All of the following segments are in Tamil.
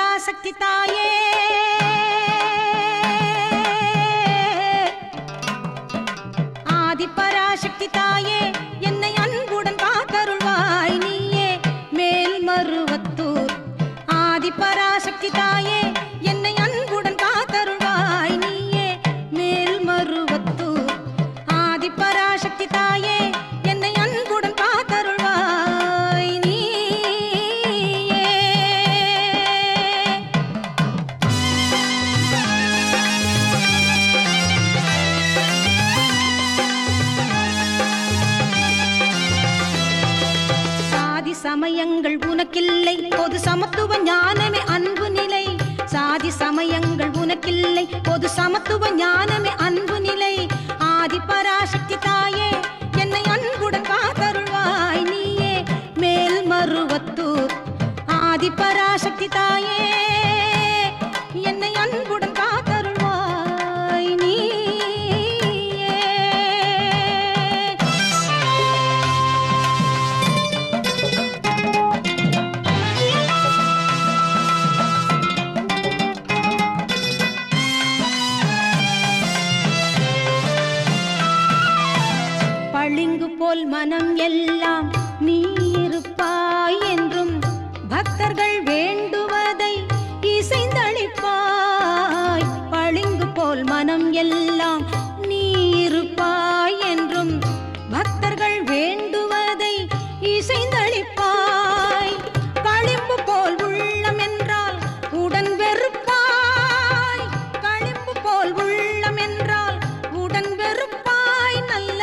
ஆதிபராசக்தி தாயே ஆதிபராசக்தி தாயே என்னை அன்புடன் காத்தருள்வாய் நீயே மேல்மருவத்தூர் ஆதிபராசக்தி தாயே என்னை அன்புடன் காத்தருள்வாய் நீயே மேல்மருவத்தூர் ஆதிபராசக்தி தாயே என்னை அன்புடன் காத்தருள்வாய் நீயே சாதி சமயங்கள் உனக்கில்லை பொது சமத்துவ ஞானமே அன்பு நிலை சாதி சமயங்கள் உனக்கில்லை பொது சமத்துவ ஞானமே அன்பு நிலை ஆதிபராசக்தி தாயே என்னை அன்புடன் காத்தருள்வாய் நீயே மேல்மருவத்தூர் ஆதிபராசக்தி தாயே என்னை அன்புடன் காத்தருள்வாய் நீயே பளிங்கு போல் மனம் எல்லாம் நீ இருப்பாய் என்றும் பக்தர்கள் வேண்டுவதை இசைந்தளிப்பாய் பளிங்கு போல் மனம் எல்லாம் நீ இருப்பாய் என்றும் பக்தர்கள் வேண்டுவதை இசைந்தளிப்பாய் களிம்பு போல் உள்ளம் என்றால் உடன் வெறுப்பாய் களிம்பு போல் உள்ளம் என்றால் உடன் வெறுப்பாய் நல்ல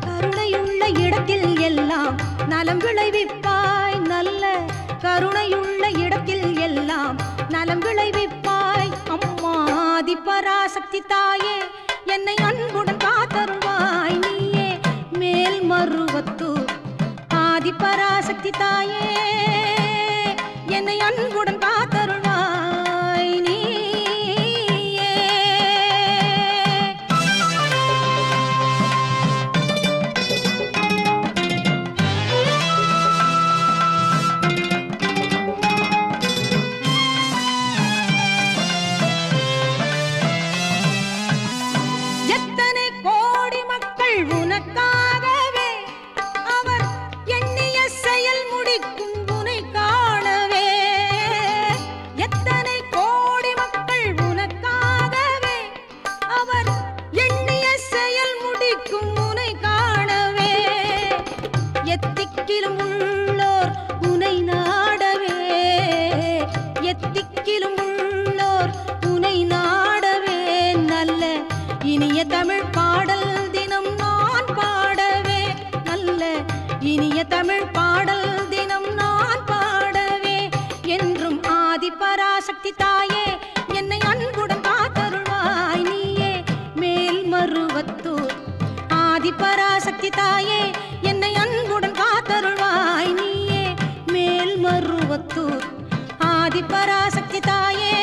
கருணையுள்ள இடத்தில் எல்லாம் நலம் விளைவிப்பாய் நல்ல கருணையுள்ள இடத்தில் எல்லாம் நலம் விளைவிப்பாய் அம்மா ஆதிபராசக்தி தாயே என்னை அன்புடன் காத்தருள்வாய் நீயே மேல்மருவத்தூர் ஆதிபராசக்தி தாயே என்னை அன்புடன் காத்தருள்வாய் நீயே எத்தனை கோடி மக்கள் உனக்காகவே அவர் எண்ணிய செயல் முடிக்கும் உனை காணவே எத்தனை கோடி மக்கள் உனக்காகவே அவர் எண்ணிய செயல் முடிக்கும் உனை காணவே எத்திக்கிலும் உள்ளோர் உனை நாடவே எத்திக்கிலும் உள்ளோர் உனை நாடவே நல்ல இனிய தமிழ் பாடல் தினம் நான் பாடவே நல்ல இனிய தமிழ் பாடல் தினம் நான் பாடவே என்றும் ஆதிபராசக்தி தாயே என்னை அன்புடன் காத்தருள்வாய் நீயே மேல்மருவத்தூர் ஆதிபராசக்தி தாயே என்னை அன்புடன் காத்தருள்வாய் நீயே மேல்மருவத்தூர் ஆதிபராசக்தி தாயே